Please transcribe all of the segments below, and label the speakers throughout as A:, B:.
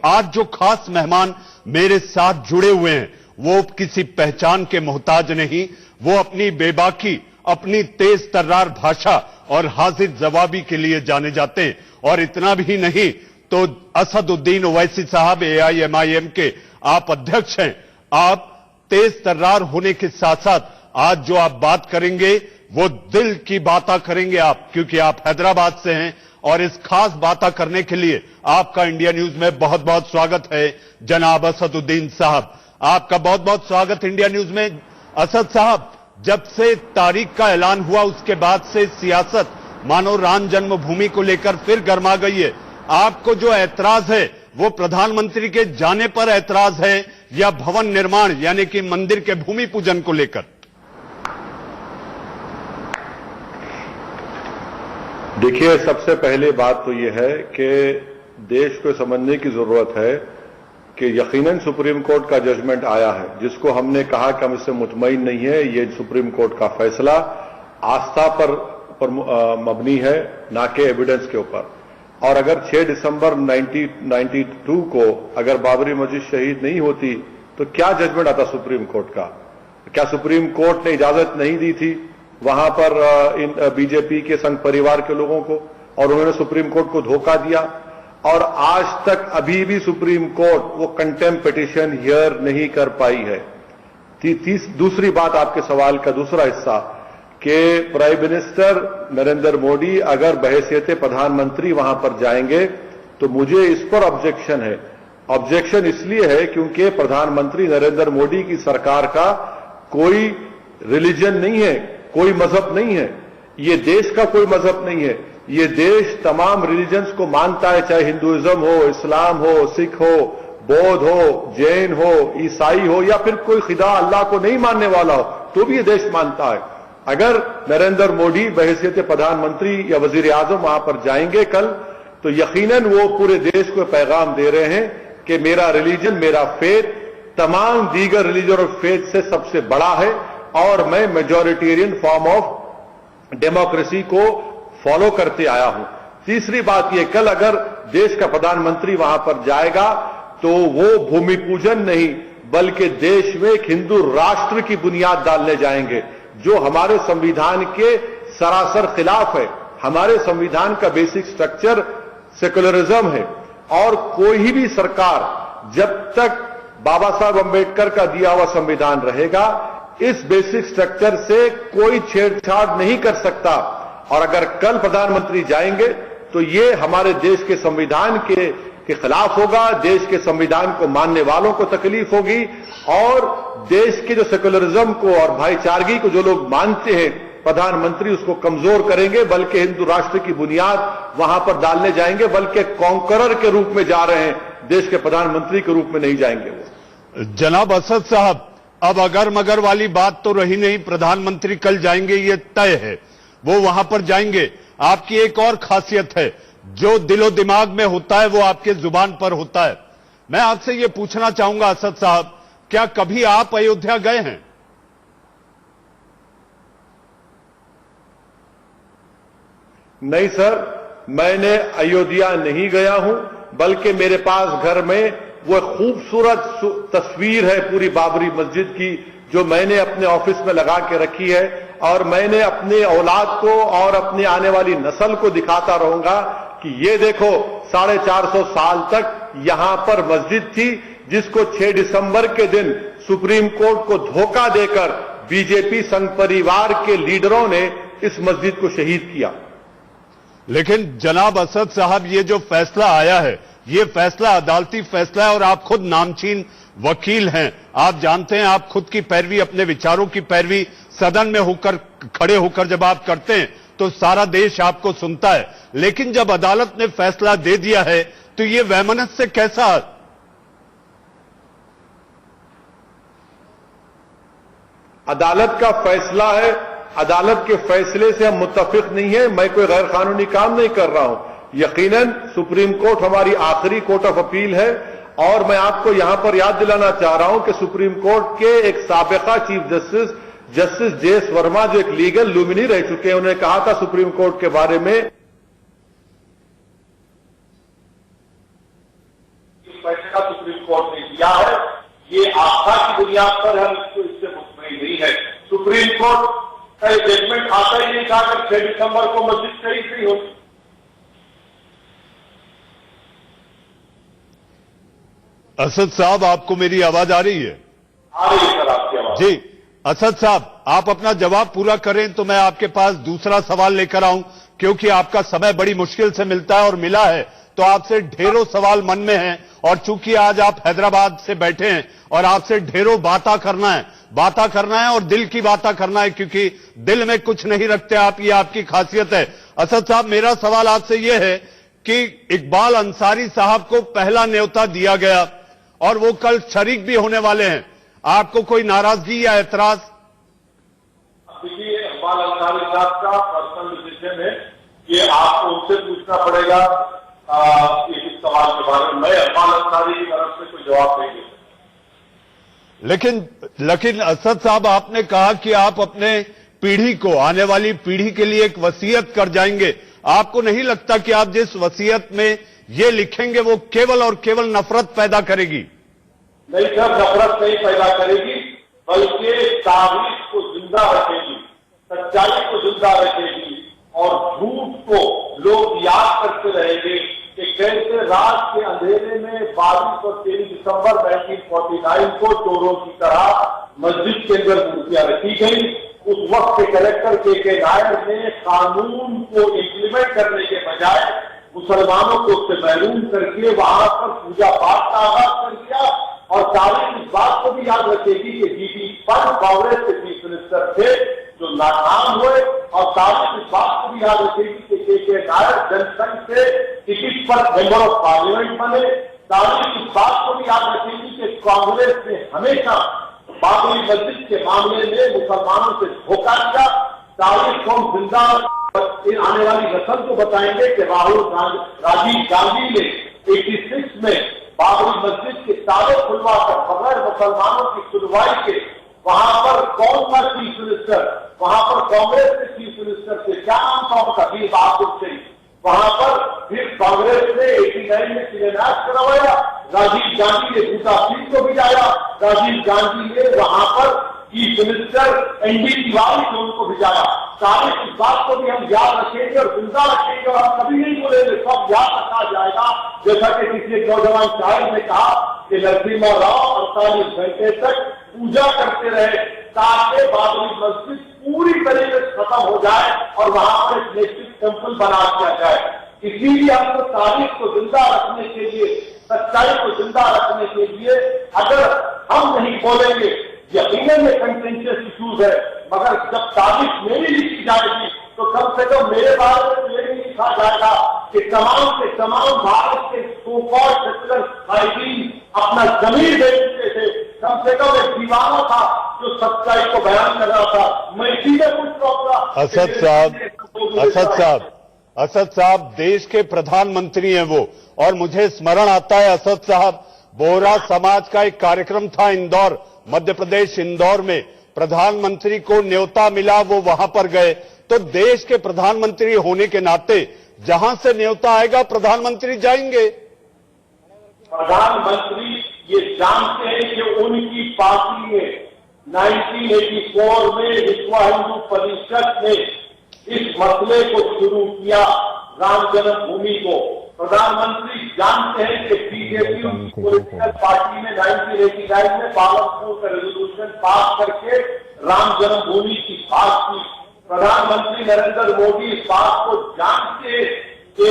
A: आज जो खास मेहमान मेरे साथ जुड़े हुए हैं वो किसी पहचान के मोहताज नहीं, वो अपनी बेबाकी, अपनी तेज तर्रार भाषा और हाजिर जवाबी के लिए जाने जाते हैं। और इतना भी नहीं तो असदुद्दीन ओवैसी साहब एआईएमआईएम के आप अध्यक्ष हैं। आप तेज तर्रार होने के साथ साथ आज जो आप बात करेंगे वो दिल की बातें करेंगे आप, क्योंकि आप हैदराबाद से हैं। और इस खास बातें करने के लिए आपका इंडिया न्यूज में बहुत बहुत स्वागत है जनाब असदुद्दीन साहब। आपका बहुत बहुत स्वागत इंडिया न्यूज में। असद साहब, जब से तारीख का ऐलान हुआ उसके बाद से सियासत मानो राम जन्मभूमि को लेकर फिर गर्मा गई है। आपको जो ऐतराज है वो प्रधानमंत्री के जाने पर ऐतराज है या भवन निर्माण यानी कि मंदिर के भूमि पूजन को लेकर?
B: देखिए, सबसे पहले बात तो यह है कि देश को समझने की जरूरत है कि यकीनन सुप्रीम कोर्ट का जजमेंट आया है, जिसको हमने कहा कि हम इससे मुतमईन नहीं है। ये सुप्रीम कोर्ट का फैसला आस्था पर मबनी है, ना कि एविडेंस के ऊपर। और अगर 6 दिसंबर 1992 को अगर बाबरी मस्जिद शहीद नहीं होती तो क्या जजमेंट आता सुप्रीम कोर्ट का? क्या सुप्रीम कोर्ट ने इजाजत नहीं दी थी वहां पर इन बीजेपी के संघ परिवार के लोगों को, और उन्होंने सुप्रीम कोर्ट को धोखा दिया? और आज तक अभी भी सुप्रीम कोर्ट वो कंटेम्प्ट पिटीशन हियर नहीं कर पाई है। दूसरी बात, आपके सवाल का दूसरा हिस्सा कि प्राइम मिनिस्टर नरेंद्र मोदी अगर बहैसियत प्रधानमंत्री वहां पर जाएंगे तो मुझे इस पर ऑब्जेक्शन है। ऑब्जेक्शन इसलिए है क्योंकि प्रधानमंत्री नरेंद्र मोदी की सरकार का कोई रिलीजन नहीं है, कोई मजहब नहीं है। ये देश का कोई मजहब नहीं है। ये देश तमाम रिलीजन्स को मानता है, चाहे हिंदुइज्म हो, इस्लाम हो, सिख हो, बौद्ध हो, जैन हो, ईसाई हो, या फिर कोई खुदा अल्लाह को नहीं मानने वाला हो, तो भी ये देश मानता है। अगर नरेंद्र मोदी बहैसियत प्रधानमंत्री या वजीर आजम वहां पर जाएंगे कल, तो यकीनन वो पूरे देश को पैगाम दे रहे हैं कि मेरा रिलीजन, मेरा फेथ तमाम दीगर रिलीजन और फेथ से सबसे बड़ा है और मैं मेजॉरिटेरियन फॉर्म ऑफ डेमोक्रेसी को फॉलो करते आया हूं। तीसरी बात यह, कल अगर देश का प्रधानमंत्री वहां पर जाएगा तो वो भूमि पूजन नहीं बल्कि देश में एक हिंदू राष्ट्र की बुनियाद डालने जाएंगे, जो हमारे संविधान के सरासर खिलाफ है। हमारे संविधान का बेसिक स्ट्रक्चर सेकुलरिज्म है और कोई भी सरकार जब तक बाबा साहब अंबेडकर का दिया हुआ संविधान रहेगा, इस बेसिक स्ट्रक्चर से कोई छेड़छाड़ नहीं कर सकता। और अगर कल प्रधानमंत्री जाएंगे तो ये हमारे देश के संविधान के खिलाफ होगा, देश के संविधान को मानने वालों को तकलीफ होगी और देश के जो सेकुलरिज्म को और भाईचारगी को जो लोग मानते हैं, प्रधानमंत्री उसको कमजोर करेंगे, बल्कि हिंदू राष्ट्र की बुनियाद वहां पर डालने जाएंगे, बल्कि कॉन्करर के रूप में जा रहे हैं, देश के प्रधानमंत्री के रूप में नहीं जाएंगे वो।
A: जनाब असद साहब, अब अगर मगर वाली बात तो रही नहीं, प्रधानमंत्री कल जाएंगे ये तय है, वो वहां पर जाएंगे। आपकी एक और खासियत है, जो दिलो दिमाग में होता है वो आपके जुबान पर होता है। मैं आपसे ये पूछना चाहूंगा असद साहब, क्या कभी आप अयोध्या गए हैं?
B: नहीं सर, मैंने अयोध्या नहीं गया हूं, बल्कि मेरे पास घर में वो खूबसूरत तस्वीर है पूरी बाबरी मस्जिद की, जो मैंने अपने ऑफिस में लगा के रखी है और मैंने अपने औलाद को और अपनी आने वाली नस्ल को दिखाता रहूंगा कि ये देखो 450 साल तक यहां पर मस्जिद थी, जिसको 6 दिसंबर के दिन सुप्रीम कोर्ट को धोखा देकर बीजेपी संघ परिवार के लीडरों ने इस मस्जिद को शहीद किया।
A: लेकिन जनाब असद साहब, ये जो फैसला आया है, ये फैसला अदालती फैसला है और आप खुद नामचीन वकील हैं। आप जानते हैं, आप खुद की पैरवी, अपने विचारों की पैरवी सदन में होकर, खड़े होकर जब आप करते हैं तो सारा देश आपको सुनता है। लेकिन जब अदालत ने फैसला दे दिया है तो ये वैमनस्य कैसा?
B: अदालत का फैसला है, अदालत के फैसले से हम मुत्तफिक नहीं है। मैं कोई गैर कानूनी काम नहीं कर रहा हूं। यकीनन सुप्रीम कोर्ट हमारी आखिरी कोर्ट ऑफ अपील है और मैं आपको यहां पर याद दिलाना चाह रहा हूं कि सुप्रीम कोर्ट के एक साबिका चीफ जस्टिस जेएस वर्मा, जो एक लीगल लुमिनी रह चुके हैं, उन्होंने कहा था सुप्रीम कोर्ट के बारे में
C: सुप्रीम कोर्ट ने दिया है, ये आस्था की बुनियाद पर हम इससे मुतमईन नहीं है। सुप्रीम कोर्ट का ये जजमेंट आता ही नहीं था कि 6 दिसंबर को मस्जिद शहीद नहीं होगी।
A: असद साहब, आपको मेरी आवाज आ रही है?
C: आ रही है सर आपकी आवाज।
A: जी असद साहब, आप अपना जवाब पूरा करें तो मैं आपके पास दूसरा सवाल लेकर आऊं, क्योंकि आपका समय बड़ी मुश्किल से मिलता है और मिला है तो आपसे ढेरों सवाल मन में हैं। और चूंकि आज आप हैदराबाद से बैठे हैं और आपसे ढेरों बातें करना है और दिल की बातें करना है, क्योंकि दिल में कुछ नहीं रखते आप, ये आपकी खासियत है। असद साहब, मेरा सवाल आपसे यह है कि इकबाल अंसारी साहब को पहला न्योता दिया गया और वो कल शरीक भी होने वाले हैं, आपको कोई नाराजगी या एतराज?
C: देखिए, इकबाल अंसारी साहब का पर्सनल डिसीजन है, ये आपको उनसे पूछना पड़ेगा इस सवाल के बारे में। मैं इकबाल अंसारी की तरफ से कोई जवाब नहीं दे सकता।
A: लेकिन असद साहब, आपने कहा कि आप अपने पीढ़ी को, आने वाली पीढ़ी के लिए एक वसीयत कर जाएंगे। आपको नहीं लगता कि आप जिस वसीयत में ये लिखेंगे वो केवल और केवल नफरत पैदा करेगी?
C: नहीं सर, नफरत नहीं पैदा करेगी, बल्कि तारीख को जिंदा रखेगी, सच्चाई को जिंदा रखेगी और झूठ को लोग याद करते रहेंगे कि कैसे रात के अंधेरे में 22 और 23 दिसंबर 1949 को चोरों की तरह मस्जिद के अंदर मूर्तियां रखी गई। उस वक्त के कलेक्टर के नायर ने कानून को इम्प्लीमेंट करने के बजाय मुसलमानों को उससे महरूम करके वहां पर पूजा पाठ का आगाज कर दिया। और तारीख इस बात को भी याद रखेगी कि जीबी पंत कांग्रेस के चीफ मिनिस्टर थे जो नाकाम हुए, और तारीख इस बात को भी याद रखेगी कि के नायर जनसंघ से टिकट पर मेंबर ऑफ पार्लियामेंट बने। तारीख इस बात को भी याद रखेगी कि कांग्रेस ने हमेशा बाबरी मस्जिद के मामले में मुसलमानों से धोखा दिया। तारीख को हम जिंदा आने वाली नस्ल को बताएंगे कि राजीव गांधी ने 86 में बाबरी मस्जिद के ताले खुलवाकर बगैर मुसलमानों की सुनवाई के वहां पर कौन सा चीफ मिनिस्टर, वहां पर कांग्रेस के चीफ मिनिस्टर थे, क्या नाम था उनका, वीर बहादुर सिंह, वहां पर फिर कांग्रेस ने 89 में शिलान्यास करवाया। राजीव गांधी ने झूठा सीट को भिजाया। राजीव गांधी ने वहां पर चीफ मिनिस्टर एनडी तिवारी ने उनको भिजाया। तारीख इस बात को भी हम याद रखेंगे और जिंदा रखेंगे और हम कभी नहीं बोलेंगे, सब याद रखा जाएगा। जैसा कि किसी एक नौजवान शायर ने कहा कि नरसिम्हा राव 48 घंटे तक पूजा करते रहे ताकि बाबरी मस्जिद पूरी तरीके से खत्म हो जाए और वहां पर एक नेशनल टेम्पल बना दिया जाए। इसीलिए हमको तारीख को जिंदा रखने के लिए, सच्चाई को जिंदा रखने के लिए अगर हम नहीं बोलेंगे, यकीनन ये कंटेंशियस इश्यूज है, मगर जब तारीख मेरी लिखी जाएगी तो कम से कम मेरे बारे में ये भी लिखा जाएगा कि तमाम के तमाम भारत के सो कॉल्ड सेक्युलर सोसाइटी अपना जमीन दे चुके थे। कम से कम एक दीवाना था जो सच्चाई को बयान कर रहा था। मैं इसी में कुछ कहूंगा।
A: असद साहब देश के प्रधानमंत्री हैं वो, और मुझे स्मरण आता है असद साहब, बोहरा समाज का एक कार्यक्रम था इंदौर, मध्य प्रदेश इंदौर में, प्रधानमंत्री को न्योता मिला, वो वहां पर गए। तो देश के प्रधानमंत्री होने के नाते जहां से न्योता आएगा प्रधानमंत्री जाएंगे।
C: प्रधानमंत्री ये जानते हैं कि उनकी पार्टी ने 1984 में विश्व हिंदू परिषद ने इस मसले को शुरू किया, राम जन्मभूमि को। प्रधानमंत्री जानते हैं कि बीजेपी पॉलिटिकल पार्टी ने 1989 में पार्लियामेंट का रेजोल्यूशन पास करके राम जन्मभूमि की बात की। प्रधानमंत्री नरेंद्र मोदी इस बात को जानते कि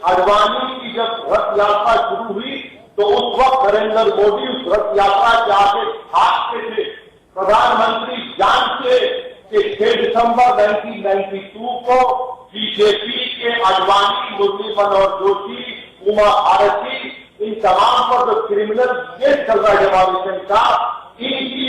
C: आडवाणी की जब रथ यात्रा शुरू हुई तो उस वक्त नरेंद्र मोदी उस रथ यात्रा के आगे भागते थे। प्रधानमंत्री जानते कि 6 दिसंबर 1992 को बीजेपी के आडवाणी, मुरली मनोहर जोशी, उमा भारती, इन तमाम पर जो क्रिमिनल केस चल रहा है डेमोक्रेशन का, इनकी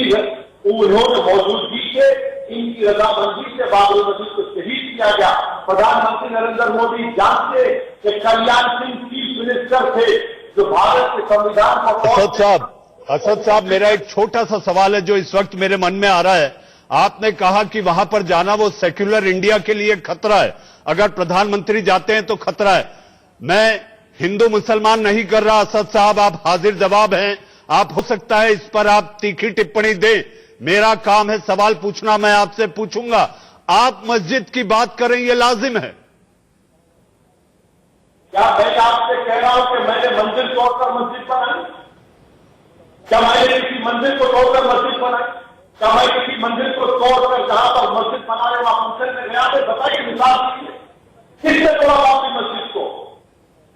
C: उन्होंने मौजूदगी से, इनकी रजामंदी से बाबरी मस्जिद को शहीद किया गया। प्रधानमंत्री नरेंद्र मोदी जानते कि कल्याण सिंह चीफ मिनिस्टर थे जो भारत के संविधान को।
A: असद साहब, मेरा एक छोटा सा सवाल है जो इस वक्त मेरे मन में आ रहा है। आपने कहा कि वहां पर जाना वो सेक्युलर इंडिया के लिए खतरा है, अगर प्रधानमंत्री जाते हैं तो खतरा है। मैं हिंदू मुसलमान नहीं कर रहा। असद साहब, आप हाजिर जवाब हैं, आप हो सकता है इस पर आप तीखी टिप्पणी दें। मेरा काम है सवाल पूछना, मैं आपसे पूछूंगा। आप मस्जिद की बात करें, यह लाजिम है।
C: क्या मैं आपसे कह रहा हूं कि मैंने मंदिर तोड़कर मस्जिद बनाई? क्या मैंने किसी मंदिर को तोड़कर मस्जिद बनाई? क्या मैं किसी मंदिर को तोड़कर जहां पर मस्जिद बनाने वाला फंक्शन में गया? तो बताइए, मिसाल दीजिए, किसने तोड़ा आपकी मस्जिद को?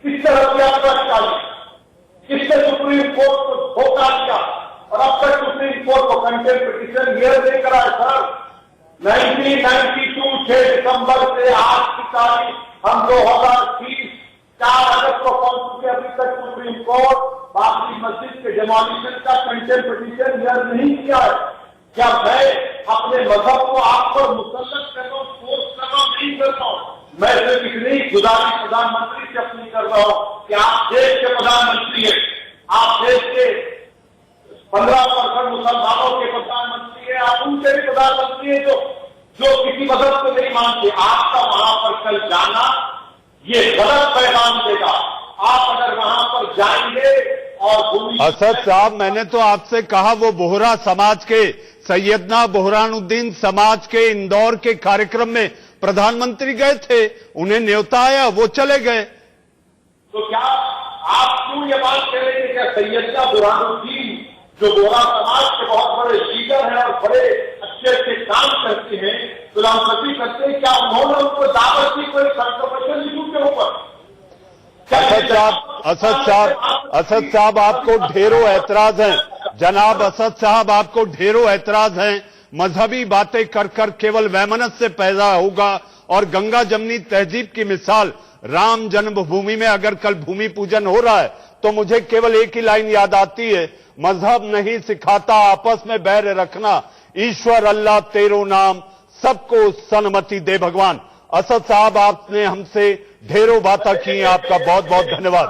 C: किसने रखा चाहिए? किसने सुप्रीम कोर्ट को धोखा दिया? और अब तक सुप्रीम कोर्ट को कंटेम्प्ट पिटीशन हियर नहीं करा है सर। 1992 6 दिसंबर से आज की तारीख हम 2020 4 अगस्त को पहुंच चुके, अभी तक सुप्रीम कोर्ट बाबरी मस्जिद के डिमोलिशन का कंटेम्प्ट पिटीशन हियर नहीं किया है। क्या मैं अपने मजहब को आप पर मुसल्लत कर रहा हूं, फोर्स कर रहा हूं? नहीं कर रहा हूं। मैं सिर्फ इतनी गुजारिश प्रधानमंत्री से अपनी कर रहा हूं कि आप देश के प्रधानमंत्री हैं, आप देश के 15% मुसलमानों के प्रधानमंत्री हैं, आप उनके भी प्रधानमंत्री हैं जो किसी मजहब को नहीं मानते। आपका वहां पर कल जाना ये गलत पैगाम देगा। आप अगर वहां पर जाएंगे और
A: असद साहब, मैंने तो आपसे कहा वो बोहरा समाज के, सैयदना बुरहानुद्दीन समाज के इंदौर के कार्यक्रम में प्रधानमंत्री गए थे, उन्हें न्योता आया, वो चले गए।
C: तो क्या आप क्यों ये बात कह रहे हैं? क्या सैयदना बुरहानुद्दीन जो बोहरा समाज के बहुत बड़े लीडर हैं और बड़े अच्छे अच्छे काम करते हैं, फिलासफी करते हैं, क्या उन्होंने उनको दावत दी कोई कंट्रोवर्शियल इशू के ऊपर?
A: असद साहब आपको ढेरों ऐतराज हैं। जनाब असद साहब, आपको ढेरों ऐतराज हैं। मजहबी बातें कर कर केवल वैमनस्य से पैदा होगा। और गंगा जमनी तहजीब की मिसाल, राम जन्मभूमि में अगर कल भूमि पूजन हो रहा है तो मुझे केवल एक ही लाइन याद आती है, मजहब नहीं सिखाता आपस में बैर रखना, ईश्वर अल्लाह तेरो नाम, सबको सन्मति दे भगवान। असद साहब, आपने हमसे ढेरों बातें की, आपका बहुत बहुत धन्यवाद।